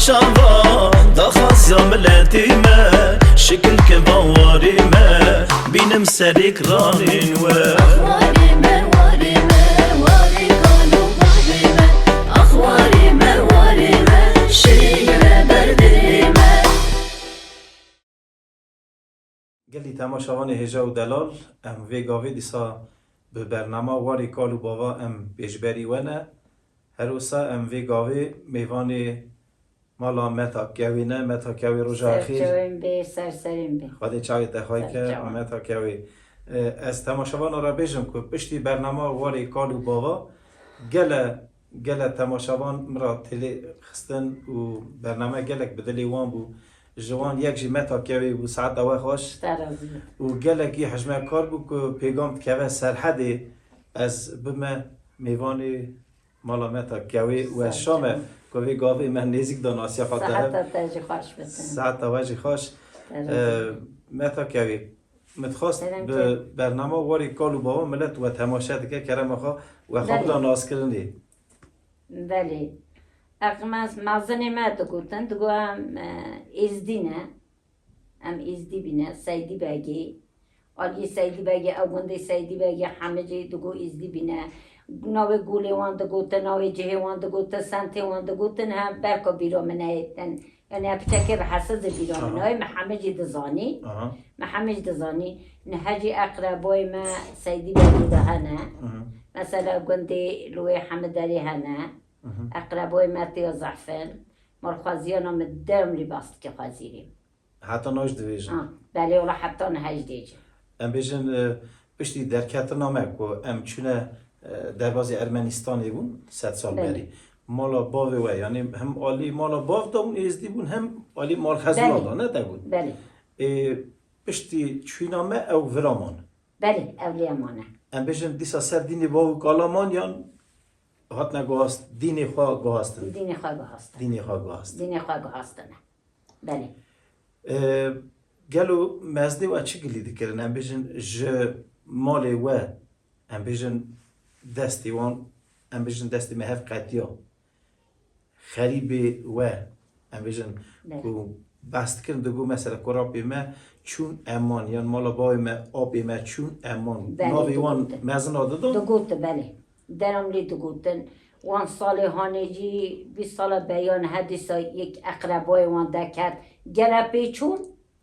شوان دخواست یا ملتی ما شکل که باواری ما بینم سریک رانین و أخواري مواري مواري قالوا بابي ما أخواري مواري ما شير بردي ما گلی تماشاوان هجا و دلال ام ویگاوی دیسا به برنامه واری کالو باوا ام بیشبری ونه هروسا ام ویگاوی میوانی مالا متا کیوی نه متا کیوی روژا خیر سرچویم به سرسریم به خواهی چاوی تخوای که سرچوان. متا کیوی از تماشاوان را بیشم که پشتی برنامه واری کالو باوا گله تماشاوان مرا تلی خستن و برنامه گلک بدلی وان بو جوان یک جی متا کیوی بو ساعت دوه خوش ترازی و گلکی حجمه کار بو که پیغام که سرحده از بمه میوانی مالا متا کیوی و شامه که وی گاوی من نزیک دان آسیا خاطره ساعت تاجی خوش بتن ساعت واجی خوش متا کیوی متخواست سلام به برنامه واری کالو بابا ملت و تماشا دکه کرم خوا و خواب بله. دان ناس کرنی بله اقماز مازنی ما دگوتن دگو هم ازدینه هم ازدی بینه سیدی بگی آلی سیدی بگی اوگنده سیدی بگی همه جی دگو ازدی بینه ناوی گولی وان دگوتن ناوی جهه وان دگوتن سنتی وان دگوتن هم برکا بیرا منه یعنی اپتکر حسد بیرا منه های محمد جی دزانی محمد دزانی نهجی اقربای ما سیدی بگی ده هنه مثلا گنده لوی حمداری هنه اقربای ما تیا زعفن مرخوازیانا مدرم لباست که خوازیریم حتی ناش دویجن بله ولی حتی نهج دیجه ام بیشن پشتی درکت نامه که ام چونه دروازه ارمنستانی بون 100 سال بله. بری مالا باوی و یعنی هم آلی مالا باو دامون ازدی بون هم آلی مال خزلال بله. نه دبون بله پشتی چوینامه او ورامان بله اولیمانه ام بیشن دیسا سر دینی باو کالامان یا هات نگوهست دینی خواه گوهستن دینی خواه هستن دینی خواه گوهست دینی خواه هستنه بله گلو مزده و چی گلی دکرن ام بیشن ج مالی و ام بیشن دستی وان ام بیشن دستی مهف قطیا خریبی و ام بیشن بله. کو بست کردن دگو مثلا کرابی ما چون امان یعنی مالا بای ما آبی ما چون امان بله، ناوی وان دگوته. مزن آدادم دگوت بله درم لی دگوتن وان سال هانجی 20 سال بیان حدیثا یک اقربای وان دکرد گله پیچون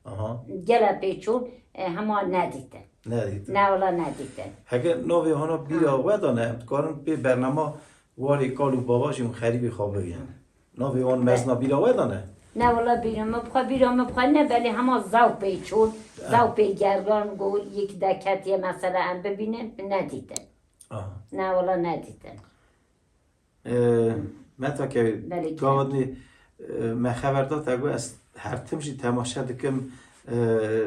آها گله پیچون هما ندیدن ندید نه ولا ندیدن هگه ناوی هانا بیا و دانه کارن به برنامه واری کالو بابا جون خریبی خوابه بیان ناوی وان مزنا بیا و دانه نه والا بیرم بخوا نه بله همه زو پیچون زو پی گردان گو یک دکت یه مسئله هم ببینن ندیدن آها نه والا ندیدن متا که بله. گاودنی من خبر داد اگه از هر تمشی تماشا دکم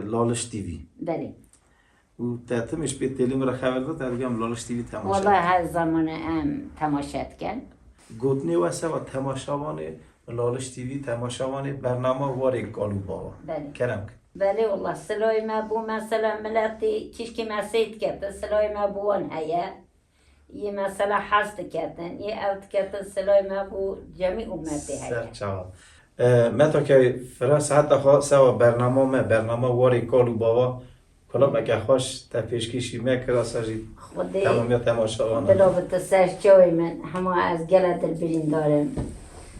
لالش تیوی بله و تمش به تلیم را خبر داد اگم لالش تیوی والا تماشا هر زمان هم تماشات کن گودنی و سوا تماشاوان لالش تیوی تماشاوان برنامه واری کالو بابا بله. کرم بله والله سلای ما بو مثلا ملتی کشکی مسید کرده سلای ما بوان هیا یه مثلا حست کردن یه اوت کردن سلای ما بو جمعی امتی هیا سر چاو متا که فراس حتی خواه سوا برنامه واری کالو بابا کلا مگه خوش تا پیشکشی میکرد سجی خودی تمامی تماشاوان بلا بت سرچوی من همه از گله دل برین دارم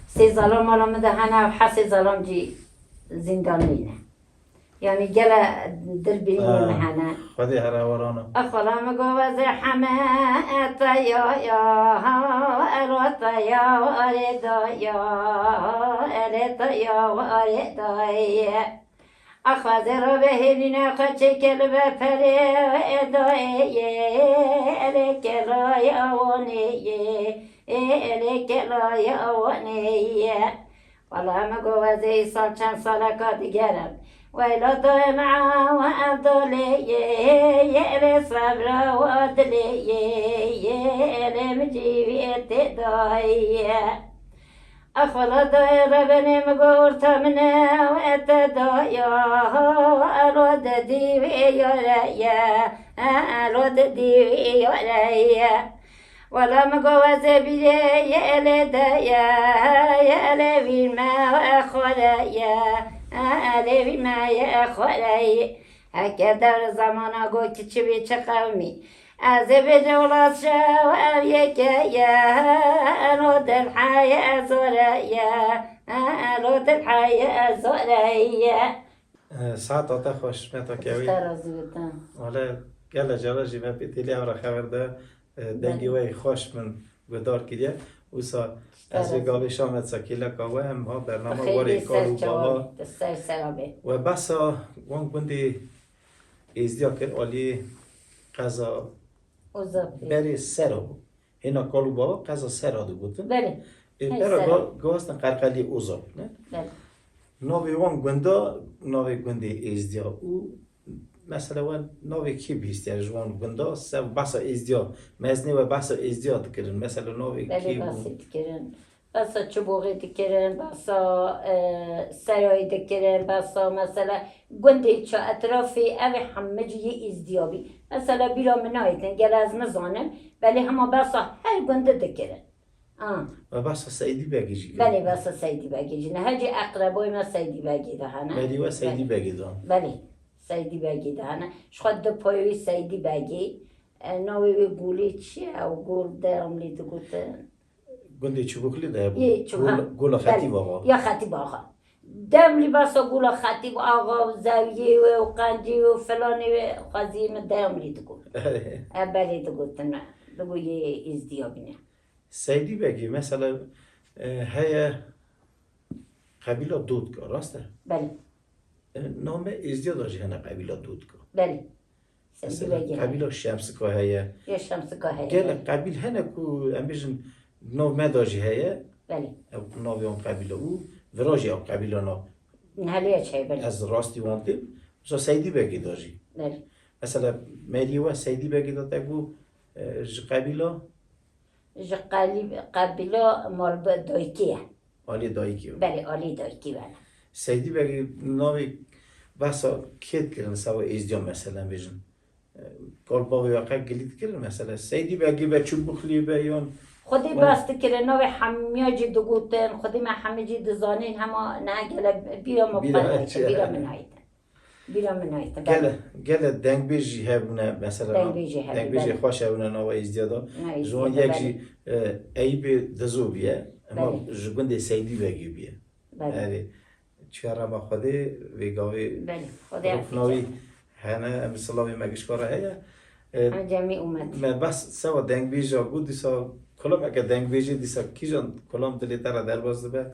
3 زالان مالا مدهنه و 8 زالان جی زندان مینه یعنی گله دل برین مهنه خودی هر ورانا أخلا مقوز حماة يا أريد يا أريد يا أريد يا أريد يا أخذ ربه لنا خشك البفريد إليك لا يوني إليك لا يوني والله مقوز إيصال كان صلاة ديجرم ويلا طمع وأفضلي يا صبر وأدلي يا مجيبي تضايا أخلا داير بني مقور تمنا وأتضايا الود ديوي يا الود ديوي يا ولا مقوز بي يا لدايا يا الوی ما خدایا الوی ما یا خدایی هکر در زمان گو که چی بی چه قومی از به جولات شو او یکیا رو دل حی ازوریا رو دل حی ازوریا ساعت آتا خوش متا کهوی ترازی بودم حالا گله جالا جیمه پیتیلی هم را خبر ده دنگی وی خوش من گدار کردیه و سا از گاوی شامت سکیله کاوه هم ها برنامه واری خیلی کارو سر بابا جوابی سر سرابه و بسا وان گوندی ازدیا کرد آلی قضا اوزا بری سرا بود اینا کالو بابا قضا سرا دو بودن بله برا گاستن قرقلی اوزا نه بله ناوی وان گوندا ناوی گوندی ازدیا او مثلا وان ناوی کی بیستی جوان گوندا سب بسا ازدیا مزنی و بسا ازدیا دکرن مثلا ناوی بله کی بسی بود دکرن بسا چوبوغی دکرن بسا سرای دکرن بسا مثلا گنده چا اطرافی اوی همه جی ازدیابی مثلا بیرا منایتن گر از نزانم ولی همه بسا هر گنده دکرن و بسا سیدی بگیجی بله بسا سیدی بگی جنه هرچی اقربای ما سیدی بگی دهنه بلی و سیدی بگی دان بله سیدی بگی دهنه شخواد دو پایوی سیدی بگی ناوی گولی چیه او گول درم لیدو گوتن گوندی چوبوکلی ده یه بود چوبه گولا خطی بله. بابا یا خطیب آقا دم لباسا گولا خطیب آقا و زاویه و قنجی و فلانی و خزیم دم لید گول بله دو گوتن دو یه ازدیابینه سیدی بگی مثلا هیا قبیله دودکا راسته بله نام ازدیا داشتی هنه قبیله دودکا بله سیدی مثلا بگی قبیله شمسکا هیا یا شمس که گل هی قبیل هنه کو امبیشن نو مداجی هیا بله ناوی اون قبیله او وراجی اون قبیله نا نهلیه چه بله از راستی وانتی مثلا سیدی بگی داشتی بله مثلا مریوه سیدی بگی داده بو قبیله جا قبیلا مال دایکیه آلی دایی که بله آلی دایکی بله سیدی بگی ناوی بسا کت کردن سوا ازدیا مثلا بیشن کار باوی واقع گلید کردن مثلا سیدی بگی به چوب بخلی بیان خودی باسته کرد نوی همه جی دو گوتن خودی من همه جی دزانین همه نه گله بیرا مقنعیت بیرا منایت بیرا منایت گل دنگ بیجی هبونه مثلا دنگ بیجی هبونه، دنگ بیجی بله. خوش هبونه نوا ازدیا دا نه، ازدیا جوان دا، یک جی عیب دزو بیه اما بله. جگونده سیدی بگی بیه بله یعنی چهارا ما خوده ویگاوی بله خودی رفناوی حقیقت هنه امسلاوی مگشکاره هیا هم جمعی اومد من بس سوا دنگ بیجا بود دیسا کلام اگه دنگ بیجی دیسا کی جان کلام دلی ترا در باز به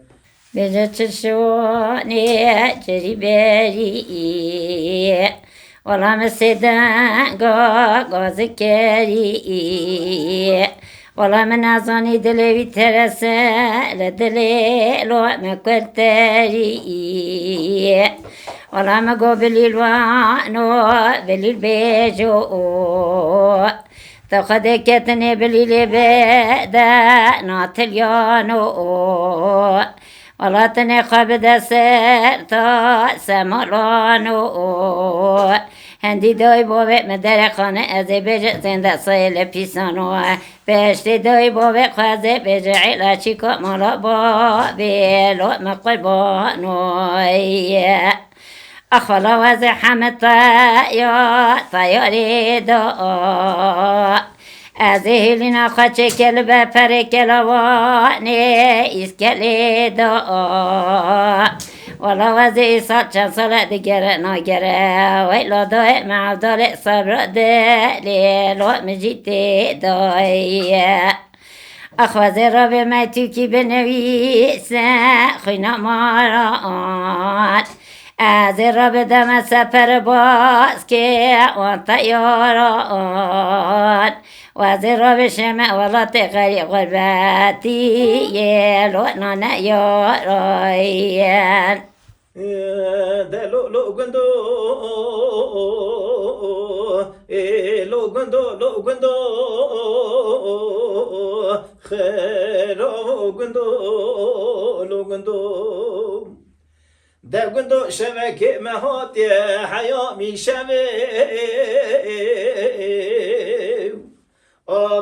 بجا چشونی جری بری ولام سیدنگا گاز کری ولام نازانی دلوی ترسه لدلی لو مکرتری ولام گو بلیل وانو بلیل بیجو تاخد کتنی بلیل بدا ناتلیانو ولاتني خبد سر تا سمرانو هندی دای بابه مدر خانه از بج زنده سایل پیسانو بشتی دای بابه خوازه بج علاچی کمالا بابه لطم قربانو اخلا وز حمد طیاری دا از هلینا خچه کل بپر کلوانه ایس کلی دا والا وز ایسال چند سال دیگر ناگره ویلا دای معدال صبر دلی لطم جیتی دای اخوازه را به میتوکی بنویسه خوینا ماران از را به دم سپر باز که آن تیاران و از را به شمع ولات غری غربتی لونا نیاراین دلو لو گندو لو گندو خیرو گندو ده گندو شبکه مهات حیامی شوه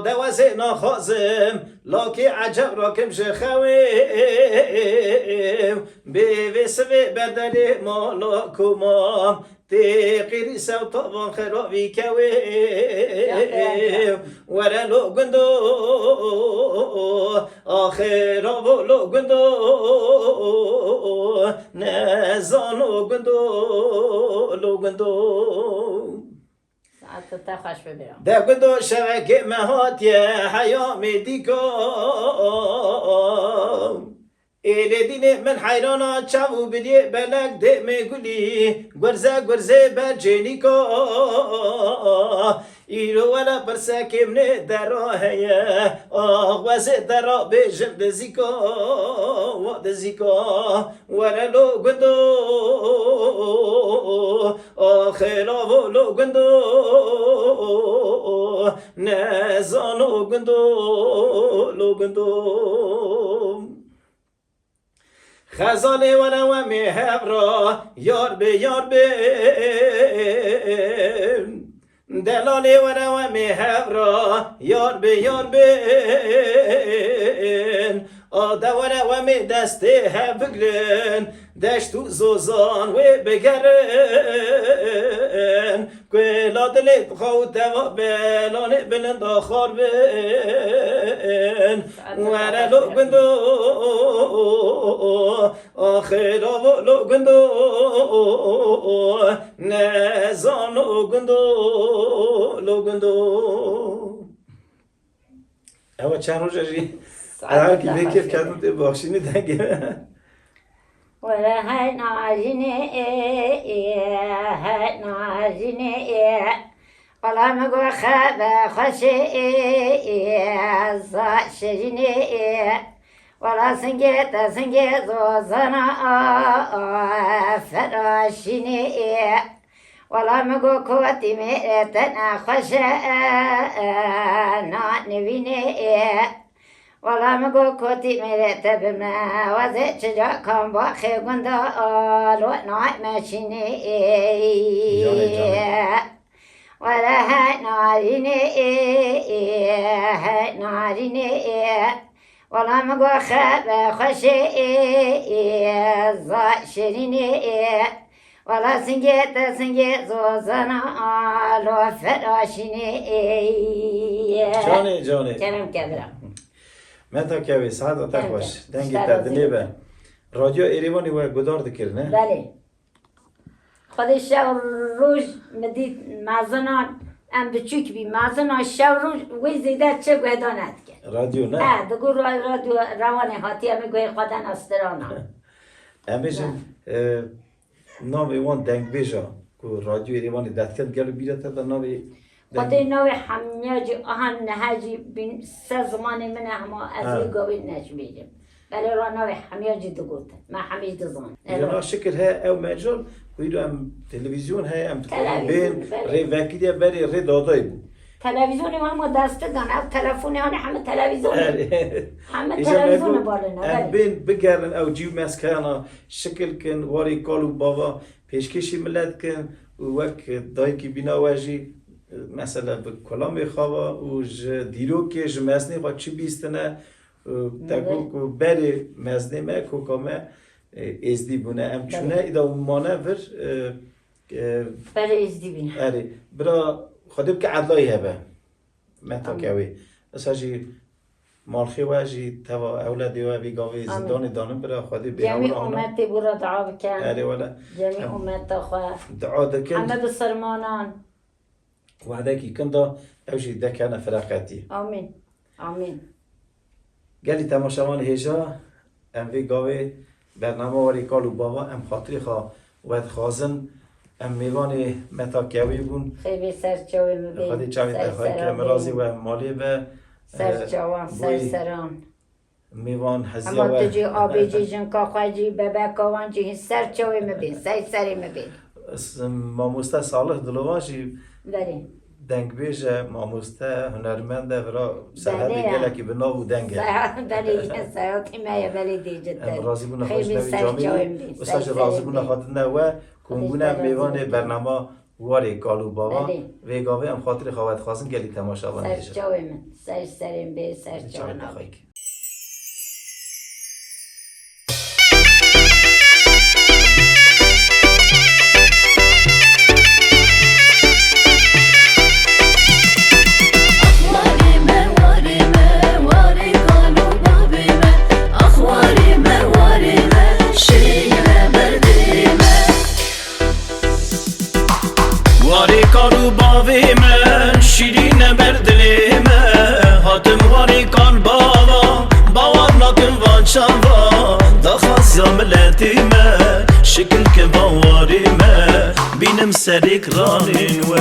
دوازه نخوازم لاکی عجب را کم شخوه به سوی بدل مالا کمام تقیری سو طبان خرابی کوی ورلو گندو آخر لو گندو نزانو گندو لو گندو ساعت تا خوش ببرم ده گندو شبکه مهاتی حیامی دیکام ایلی دینه من حیرانا چاو بدی بلک ده میگولی گرزه برجینی کا ایرو ولا برسکم نه درا هیا آغوزه درا بیجم دزیکا و دزیکا ورلو گندو آخلا ولو گندو نزانو گندو لو گندو خزانه و نومی هبرا یار به دلاله و نومی هبرا یار به آده و نومی دسته هبگرن دشتو زوزان و بگرن کلا دلت خود و بلان بلند آخار بن ورلو گندو آخر لو گندو نزانو گندو لو گندو اما چند روز جی هر کی بکیف کردم تو بخشینی دنگه ولا هاي ناجني هاي ناجني ولا مقو خاب خشي شجني ولا سنجيت زوزنا فراشني ولا مقو كوتي ميتنا خشا نبيني ولا مقو كوتي ميرت بما وزيت شجا كان باخي قندا لو ناي ماشيني ولا هاي ناريني ولا مقو خاب خشي شريني ولا سنجيت زوزنا لو فراشيني جاني كلام كبرم متا کوي ساعت تا خوش دنگی تدنی به رادیو ایریوانی و گدار دکر نه بله خودش شب روز مدید مازنان ام بچوک بی مازنان شب روز وی زیده چه گهدانت کرد رادیو نه دگو رادیو روانه هاتی همه گوی خودن استرانا امیشن نام ایوان دنگ بیجا که رادیو ایریوانی دادکن گلو بیرته در نام خاطر نوع حمیاجی آهن نهاجی بین سه زمانی من همه از یه گاوی نشمیدیم ولی را نوع حمیاجی دگوته ما حمیج دزان اینا شکل ها او مجال ویدو هم تلویزیون ها هم تقریبا بین ری وکیدی بری ری دادایی بود تلویزیونی ما دسته دان او تلفونی همه تلویزیونی همه تلویزیون بالنا بین بگردن او جیو مسکانا شکل کن واری کالو بابا پیشکشی ملت کن وک دایی که بینا واجی مثلا به کلام خوابا و دیرو که جمعسنی خواهد چی بیستنه تکو که بری مزنی ما کوکامه ازدی بونه ام چونه ایدا مانه ور بری ازدی بینه اره برا خودم که عدلایی هبه متا کوی اصلا مالخی واجی توا اولادی و بیگاوی زندان دانم برا خودی به جميع امتی برا دعا بکن اره ولا جميع امت خواه دعا دکن همه بسرمانان وعده کی کندا اوجی دکانه فراقتی آمین آمین گلی تماشاوان هجا ام وی گاوی برنامه واری کالو بابا ام خاطری خواه ود خازن ام میوان متاکیوی بون خیلی سرچاوی مبین خودی چاوی تخواهی که مرازی و مالی به سرچاوان سرسران میوان هزیه اما و تجی آبی جی جنکا خواهی ببکاوان جی سرچاوی مبین سری مبین ماموسته صالح دلوانشی بله دنگ بیجه ماموسته هنرمنده برا سرحدی گله که به ناو دنگه بله سیاتی مایه بله دیجت ام راضی بونه خوش خیلی نوی سرچاوی جامعی مبین استاش راضی بونه خاطر نوه کنگونه میوان برنامه واری کالو بابا ویگاوه ام خاطر خواهد خواستن گلی تماشاوان هجا سرچاوی من سریم به سرچاوی نخواهی که شوا دخواست یا ملتی ما شکل که باواری ما بینم سریک رانین و